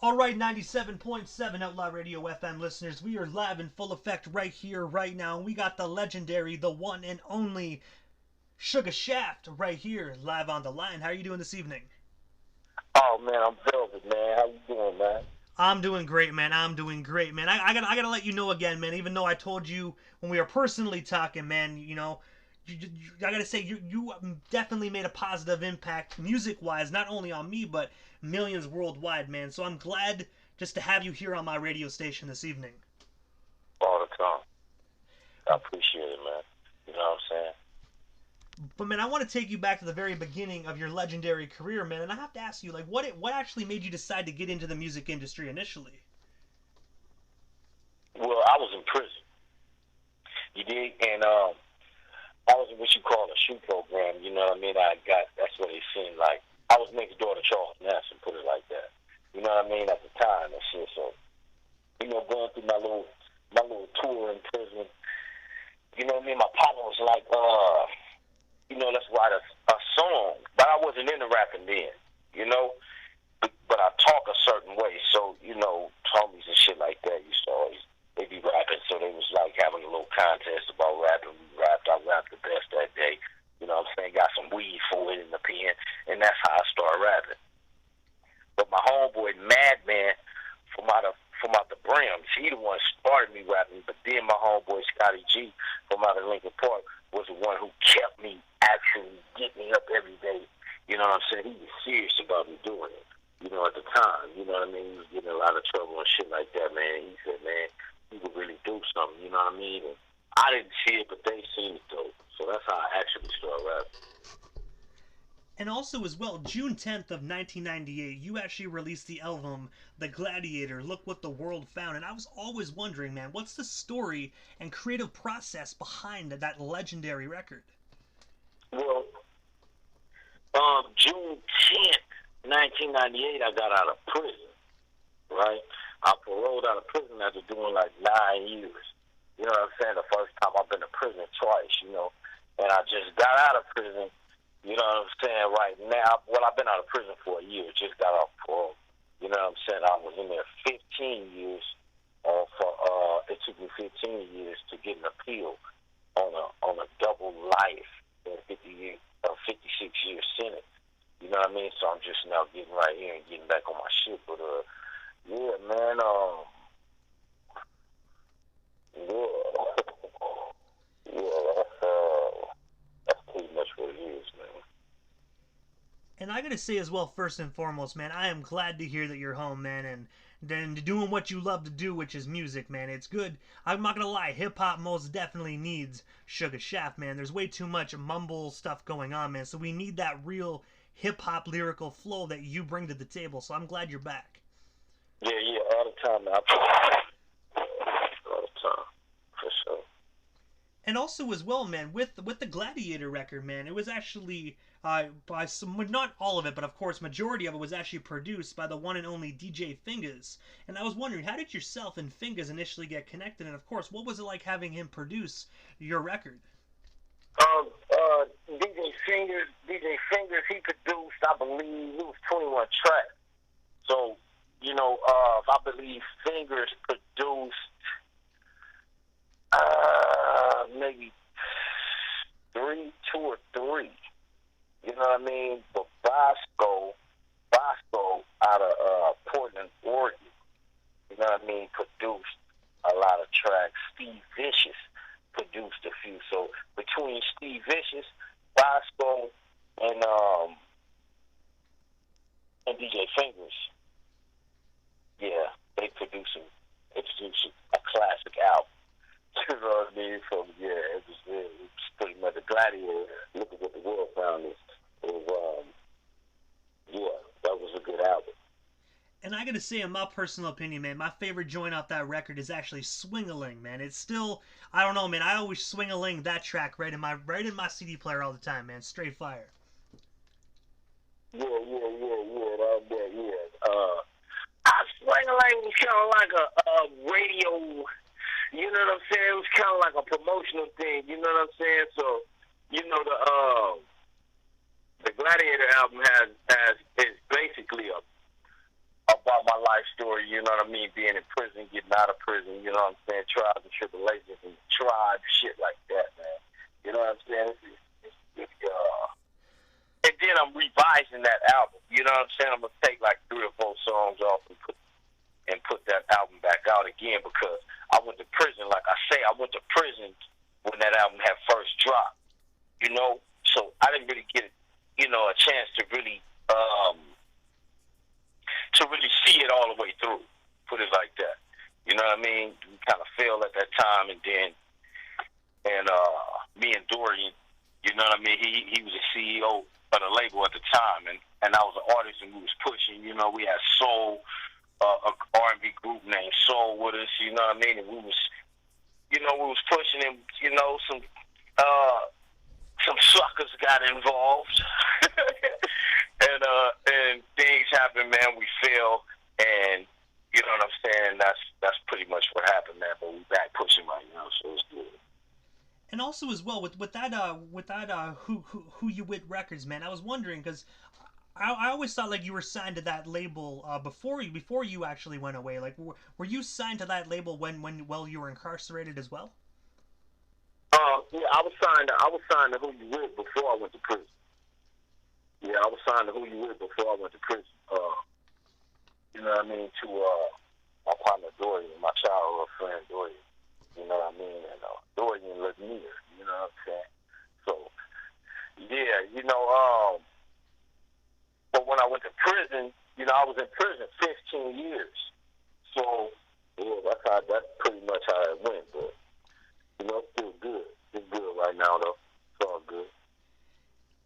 All right, 97.7 Outlaw Radio FM listeners, we are live in full effect right here, right now. We got the legendary, the one and only Shuga Shaft right here, live on the line. How are you doing this evening? Oh man, I'm velvet, man. How you doing, man? I'm doing great, man. I'm doing great, man. I gotta let you know again, man. Even though I told you when we were personally talking, man, I gotta say you definitely made a positive impact music-wise, not only on me but millions worldwide, man. So I'm glad just to have you here on my radio station this evening. All the time. I appreciate it, man. You know what I'm saying? But man, I want to take you back to the very beginning of your legendary career, man. And I have to ask you, like, what actually made you decide to get into the music industry initially? Well, I was in prison. You dig? And I was in what you call a shoe program. You know what I mean? That's what it seemed like. I was next door to Charles Manson, put it like that. You know what I mean? At the time and shit. So, going through my little tour in prison. You know what I mean? My partner was like, let's write a song. But I wasn't into rapping then, you know? But I talk a certain way. So, homies and shit like that used to always, they be rapping. So they was like having a little contest about rapping. We rapped. I rapped the best that day. You know what I'm saying? Got some weed for it in the pen. And that's how I started rapping. But my homeboy, Madman, from out the Brims, he the one started me rapping. But then my homeboy, Scotty G, from out of Lincoln Park, was the one who kept me actually getting me up every day. You know what I'm saying? He was serious about me doing it. At the time, you know what I mean? He was getting in a lot of trouble and shit like that, man. He said, man, he could really do something, you know what I mean? And I didn't see it, but they seen it, though. So that's how I actually started rapping. And also, as well, June 10th of 1998, you actually released the album The Gladiator, Look What the World Found. And I was always wondering, man, what's the story and creative process behind that legendary record? Well, June 10th, 1998, I got out of prison, right? I paroled out of prison after doing like 9 years. You know what I'm saying? The first time I've been to prison twice, and I just got out of prison. You know what I'm saying? Right now, well, I've been out of prison for a year. Just got off parole. You know what I'm saying? I was in there 15 years. It took me 15 years to get an appeal on a double life in 56 year sentence. You know what I mean? So I'm just now getting right here and getting back on my shit. But yeah, man. Yeah. That's pretty much what it is, man. And I gotta say as well, first and foremost, man, I am glad to hear that you're home, man, and then doing what you love to do, which is music, man. It's good. I'm not gonna lie, hip-hop most definitely needs Shuga Shaft, man. There's way too much mumble stuff going on, man, so we need that real hip-hop lyrical flow that you bring to the table, so I'm glad you're back. Yeah, all the time, man. All the time, for sure. And also as well, man, with the Gladiator record, man, it was actually by some, not all of it, but of course majority of it was actually produced by the one and only DJ Fingers. And I was wondering, how did yourself and Fingers initially get connected? And of course, what was it like having him produce your record? DJ Fingers, he produced, I believe, it was 21 tracks. So, I believe Fingers produced maybe two or three. You know what I mean? But Bosco out of Portland, Oregon, you know what I mean, produced a lot of tracks. Steve Vicious produced a few. So between Steve Vicious, Bosco, and DJ Fingers, yeah, they produced a classic album. You know what I mean? So yeah, it was pretty much a Gladiator. Look at what the world found is. Yeah, that was a good album. And I gotta say, in my personal opinion, man, my favorite joint off that record is actually Swing-a-Ling, man. It's still, I don't know, man, I always Swing-a-Ling that track right in my CD player all the time, man. Straight fire. Yeah, Swing-a-Ling was kind of like a radio, you know what I'm saying? It was kind of like a promotional thing, you know what I'm saying? So, the Gladiator album is basically about my life story, you know what I mean? Being in prison, getting out of prison, you know what I'm saying? Trials and tribulations and tribe, shit like that, man. You know what I'm saying? And then I'm revising that album. You know what I'm saying? I'm gonna take like 3 or 4 songs off and put that album back out again because I went to prison. Like I say, I went to prison when that album had first dropped. You know, so I didn't really get, a chance to really see it all the way through. Put it like that. You know what I mean? We kind of failed at that time, and me and Dorian, you know what I mean? He was the CEO of the label at the time, and I was an artist, and we was pushing. You know, we had soul, a R&B group named Soul with us. You know what I mean? And we was pushing, and some suckers got involved, and things happened, man. We failed, and you know what I'm saying. That's pretty much what happened, man. But we back pushing right now, so it's good. And also as well with that who you with records, man. I was wondering because I always thought like you were signed to that label before you actually went away. Like were you signed to that label while you were incarcerated as well? Yeah, I was signed to Who You With before I went to prison. Yeah, I was signed to Who You With before I went to prison. You know what I mean? To my partner Dorian, my childhood friend Dorian. You know what I mean? And Dorian lived near. You know what I'm saying? So yeah, but when I went to prison, I was in prison 15 years. So yeah, that's pretty much how it went. But it's still good. It's good right now, though. It's all good.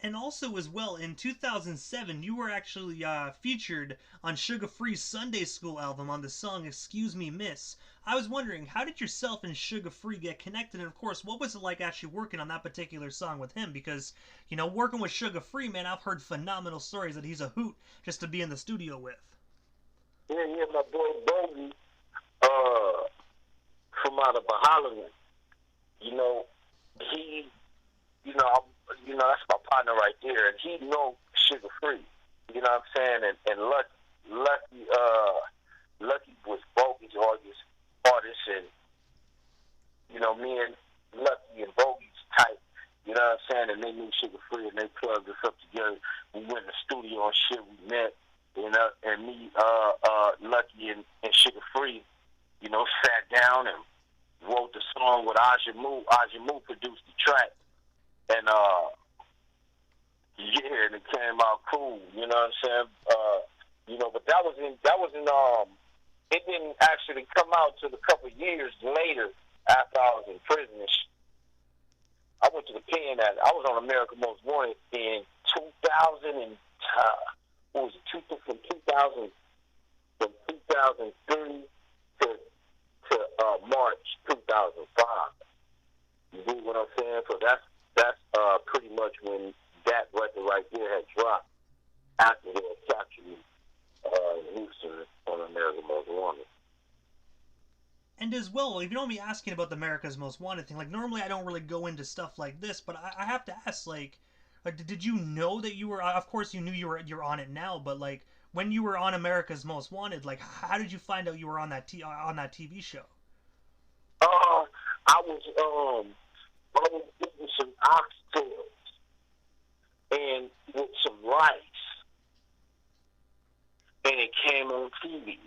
And also, as well, in 2007, you were actually featured on Shuga Free's Sunday School album on the song "Excuse Me, Miss." I was wondering, how did yourself and Shuga Free get connected? And of course, what was it like actually working on that particular song with him? Because working with Shuga Free, man, I've heard phenomenal stories that he's a hoot just to be in the studio with. Yeah, my boy Bogey, from out of Bahama. He, that's my partner right there, and he know Sugar Free. You know what I'm saying? And Lucky was Bogey's artist, and me and Lucky and Bogey's tight. You know what I'm saying? And they knew Sugar Free, and they plugged us up together. We went in the studio and shit. We met, and me, Lucky, and Sugar Free, sat down and wrote the song with Aja Mu. Aja Mu produced the track, and and it came out cool. You know what I'm saying? But that was in it didn't actually come out till a couple of years later after I was in prison. I went to the pen at I was on America's Most Wanted in 2000 and what was it? From 2003 to March 2005. You see what I'm saying? So that's pretty much when that record right there had dropped after they had captured me in Houston on America's Most Wanted. And as well, if you don't be asking about the America's Most Wanted thing, like normally I don't really go into stuff like this, but I have to ask, like did you know that you were? Of course, you knew you're on it now, but like when you were on America's Most Wanted, like how did you find out you were on that TV show? I was eating some oxtails and with some rice, and it came on TV.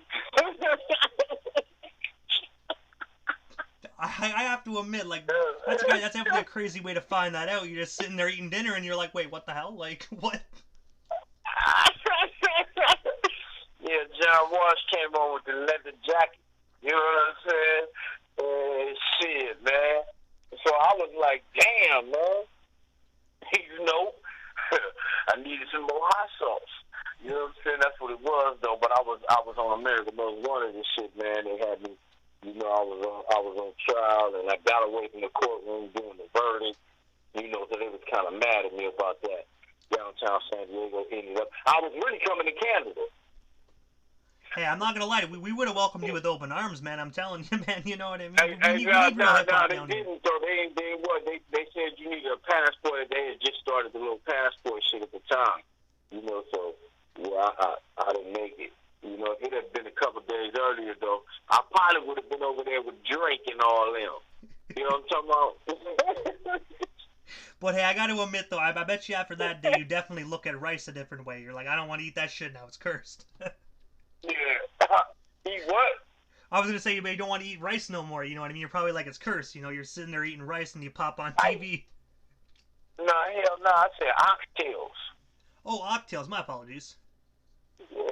I have to admit, like that's definitely a crazy way to find that out. You're just sitting there eating dinner, and you're like, "Wait, what the hell? Like what?" Yeah, John Walsh came on with the leather jacket. You know what I'm saying? Shit, man. So I was like, damn, man. I needed some more hot sauce. You know what I'm saying? That's what it was, though. But I was on America's Most Wanted and shit, man. They had me, I was on trial, and I got away from the courtroom doing the verdict. So they was kind of mad at me about that. Downtown San Diego ended up. I was really coming to Canada. Hey, I'm not gonna lie. We would have welcomed you with open arms, man. I'm telling you, man. You know what I mean? They didn't. So they said you needed a passport. They had just started the little passport shit at the time. So yeah, I didn't make it. If it had been a couple Pilot would have been over there with Drake and all them. You know what I'm talking about? But hey, I got to admit though, I bet you after that day you definitely look at rice a different way. You're like, I don't want to eat that shit now. It's cursed. Yeah. Eat what? I was gonna say you don't want to eat rice no more. You know what I mean? You're probably like it's cursed. You know, you're sitting there eating rice and you pop on TV. Nah, hell no. I said oxtails. Oh, oxtails. My apologies. Yeah.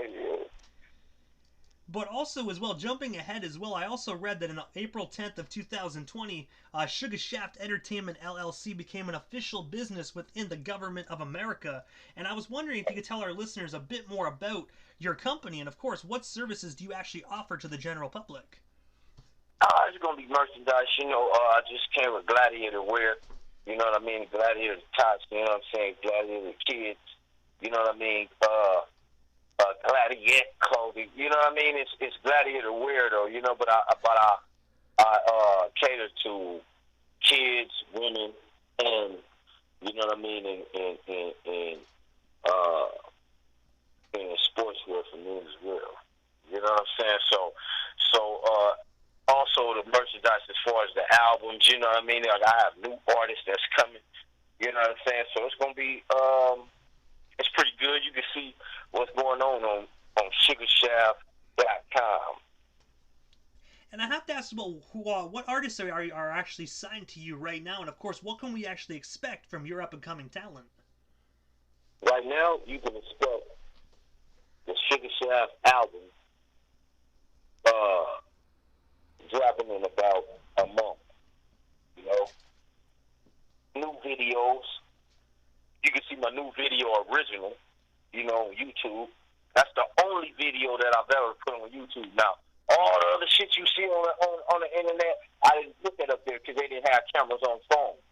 But also as well, jumping ahead as well, I also read that on April 10th of 2020, Shuga Shaft Entertainment LLC became an official business within the government of America. And I was wondering if you could tell our listeners a bit more about your company and, of course, what services do you actually offer to the general public? It's gonna be merchandise. You know, I just came with Gladiator wear. You know what I mean? Gladiator tops. You know what I'm saying? Gladiator kids. You know what I mean? Gladiator clothing. You know what I mean? It's Gladiator wear though. You know, but I cater to kids, women, and you know what I mean, and sportswear for men as well. You know what I'm saying? So also the merchandise as far as the albums. You know what I mean? Like I have new artists that's coming. You know what I'm saying? So it's gonna be it's pretty good. You can see what's going on SugarShaft.com. And I have to ask about what artists are actually signed to you right now, and of course, what can we actually expect from your up and coming talent? Right now, you can expect the Sugar Shaft album dropping in about a month. You know, new videos. You can see my new video original. You know, on YouTube. That's the only video that I've ever put on YouTube. Now, all the other shit you see on the internet, I didn't put that up there because they didn't have cameras on phones.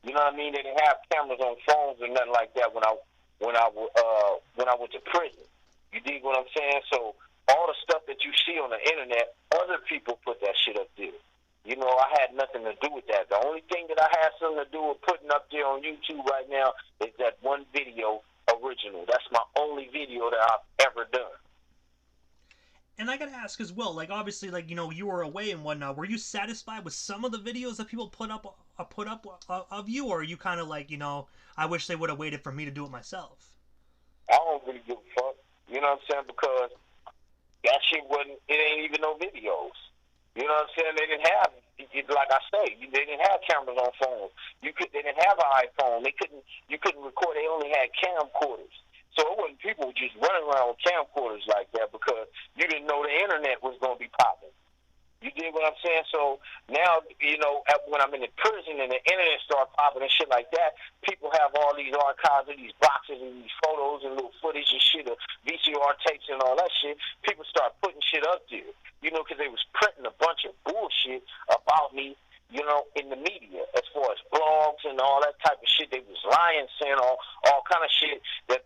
You know what I mean? They didn't have cameras on phones or nothing like that when I went to prison. You dig what I'm saying? So all the stuff that you see on the internet, other people put that shit up there. You know, I had nothing to do with that. The only thing that I had something to do with putting up there on YouTube right now is that one video original. That's my only video that I've ever done. And I gotta ask as well, like obviously, like you know, you were away and whatnot. Were you satisfied with some of the videos that people put up of you, or are you kind of like, you know, I wish they would have waited for me to do it myself? I don't really give a fuck. You know what I'm saying? Because that shit wasn't. It ain't even no videos. You know what I'm saying? They didn't have, like I say, they didn't have cameras on phones. They didn't have an iPhone. You couldn't record. They only had camcorders. So it wasn't people just running around with camcorders like that because you didn't know the internet was going to be popping. You dig what I'm saying? So now, you know, when I'm in the prison and the internet starts popping and shit like that, people have all these archives of these boxes and these photos and little footage and shit of VCR tapes and all that shit. People start putting shit up there, you know, because they was printing a bunch of bullshit about me, you know, in the media as far as blogs and all that type of shit. They was lying, saying all kind of shit that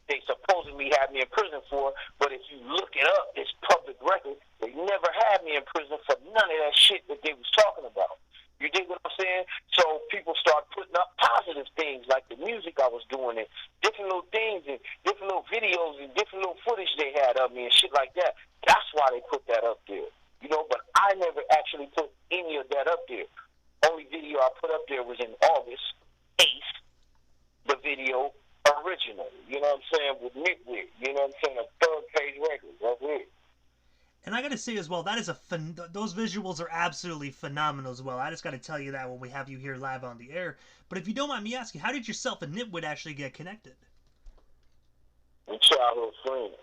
they supposedly had me in prison for. But if you look it up, it's public record. They never had me in prison for none of that shit that they was talking about. You dig what I'm saying? So people start putting up positive things like the music I was doing and different little things and different little videos and different little footage they had of me and shit like that. That's why they put that up there. You know, but I never actually put any of that up there. Only video I put up there was in August 8th, the video original. You know what I'm saying? With Midway. You know what I'm saying? A third page record. That's it. And I gotta say as well, that is those visuals are absolutely phenomenal as well. I just gotta tell you that when we have you here live on the air. But if you don't mind me asking, how did yourself and Nitwit actually get connected? We're childhood friends.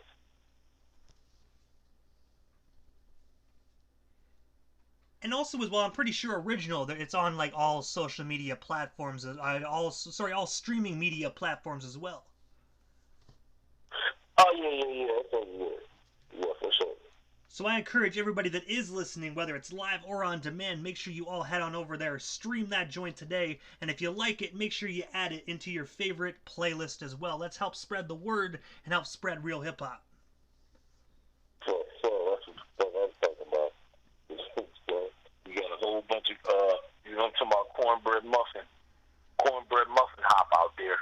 And also as well, I'm pretty sure original that it's on like all social media platforms, all streaming media platforms as well. Oh yeah. It's over there. Yeah, for sure. So I encourage everybody that is listening, whether it's live or on demand, make sure you all head on over there, stream that joint today, and if you like it, make sure you add it into your favorite playlist as well. Let's help spread the word and help spread real hip hop. So that's what I'm talking about. You got a whole bunch of you know, I'm talking about cornbread muffin hop out there.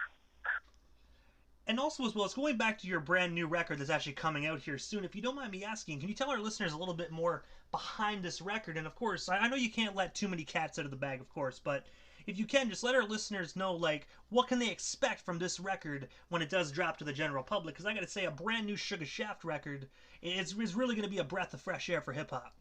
And also, as well as going back to your brand new record that's actually coming out here soon, if you don't mind me asking, can you tell our listeners a little bit more behind this record? And of course, I know you can't let too many cats out of the bag, of course, but if you can, just let our listeners know, like, what can they expect from this record when it does drop to the general public? Because I gotta say, a brand new Shuga Shaft record is really gonna be a breath of fresh air for hip hop.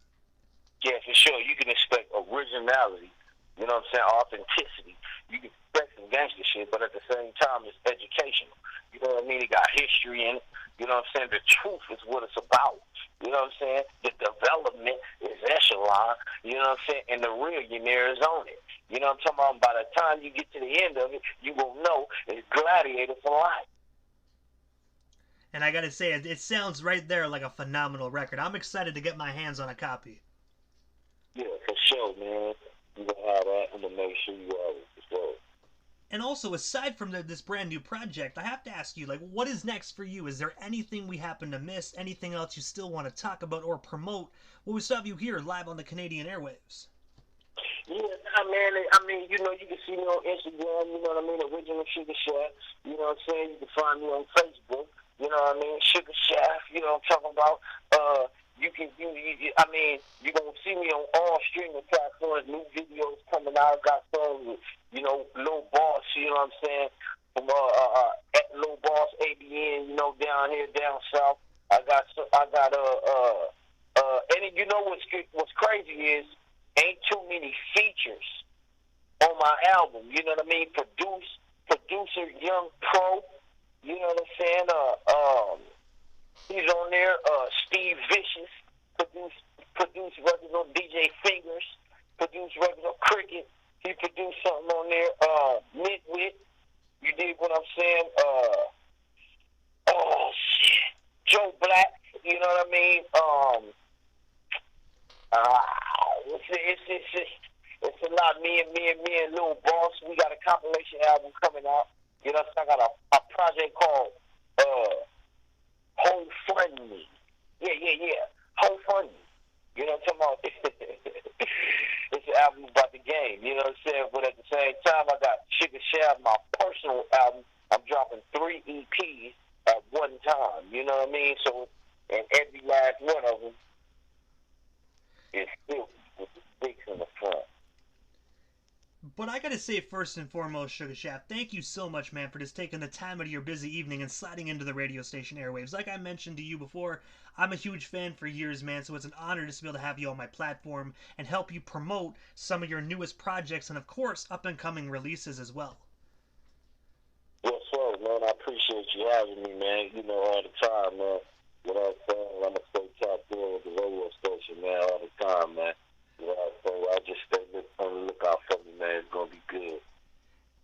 Yeah, for sure. You can expect originality. You know what I'm saying? Authenticity. You can expect some gangster shit, but at the same time, it's educational. You know what I mean? It got history in it. You know what I'm saying? The truth is what it's about. You know what I'm saying? The development is echelon. You know what I'm saying? And the millionaire is on it. You know what I'm talking about? By the time you get to the end of it, you will know it's gladiator for life. And I gotta say, it sounds right there like a phenomenal record. I'm excited to get my hands on a copy. Yeah, for sure, man. You gonna have that. I'm gonna make sure you have it for sure. And also, aside from this brand new project, I have to ask you, like, what is next for you? Is there anything we happen to miss? Anything else you still want to talk about or promote? Well, we still have you here live on the Canadian airwaves. Yeah, I mean, you know, you can see me on Instagram, you know what I mean, Original Shuga Shaft, you know what I'm saying? You can find me on Facebook, you know what I mean, Shuga Shaft, you know what I'm talking about? You're going to see me on all streaming platforms, new videos coming out. I got songs with, you know, Lil Boss, you know what I'm saying, from at Lil Boss ABN, you know, down here, down south. And you know what's crazy is, ain't too many features on my album. You know what I mean? Producer Young Pro. You know what I'm saying? He's on there. Steve Vicious produced records on DJ Fingers. Produced records on Cricket. He produced something on there. Midwit. You dig what I'm saying? Oh shit. Joe Black. You know what I mean? It's a lot. Me and Lil Boss. We got a compilation album coming out. You know, so I got a project called Whole Fund Me. Yeah. Whole Fund Me. You know what I'm talking about? It's an album about the game. You know what I'm saying? But at the same time, I got Shuga Shaft, my personal album. I'm dropping 3 EPs at one time. You know what I mean? So, and every last one of them is still with the sticks in the front. But I gotta say, first and foremost, Shuga Shaft, thank you so much, man, for just taking the time out of your busy evening and sliding into the radio station airwaves. Like I mentioned to you before, I'm a huge fan for years, man, so it's an honor just to be able to have you on my platform and help you promote some of your newest projects and, of course, up-and-coming releases as well. Yes, sir, man. I appreciate you having me, man. You know, all the time, man. You know what I'm saying? I'm going to stay tapped in with the radio station, man, all the time, man. You know what I'm saying? I just stay on the lookout for me, man. It's going to be good.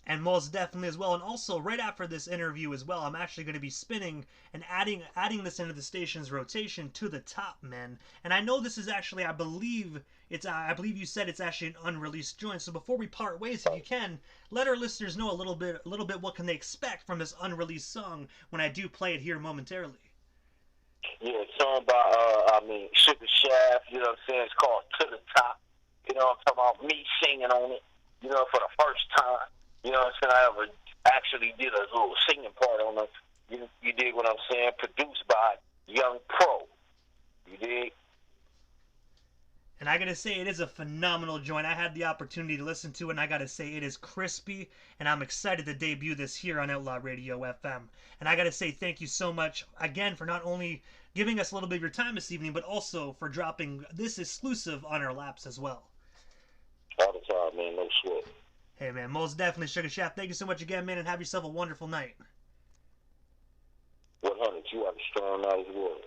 And most definitely as well. And also, right after this interview as well, I'm actually going to be spinning and adding this into the station's rotation to the top, man. And I know this is actually, I believe you said it's actually an unreleased joint. So before we part ways, if you can, let our listeners know a little bit what can they expect from this unreleased song when I do play it here momentarily. Yeah, it's song by, Shuga Shaft, you know what I'm saying? It's called To the Top. You know what I'm talking about? Me singing on it, you know, for the first time. You know what I'm saying? I ever actually did a little singing part on it. You dig what I'm saying? Produced by Young Pro. You dig? And I gotta say, it is a phenomenal joint. I had the opportunity to listen to it, and I gotta say, it is crispy, and I'm excited to debut this here on Outlaw Radio FM. And I gotta say, thank you so much, again, for not only giving us a little bit of your time this evening, but also for dropping this exclusive on our laps as well. All the time, man. No sweat. Hey, man, most definitely, Shuga Shaft. Thank you so much again, man, and have yourself a wonderful night. 100. You have a strong night as well.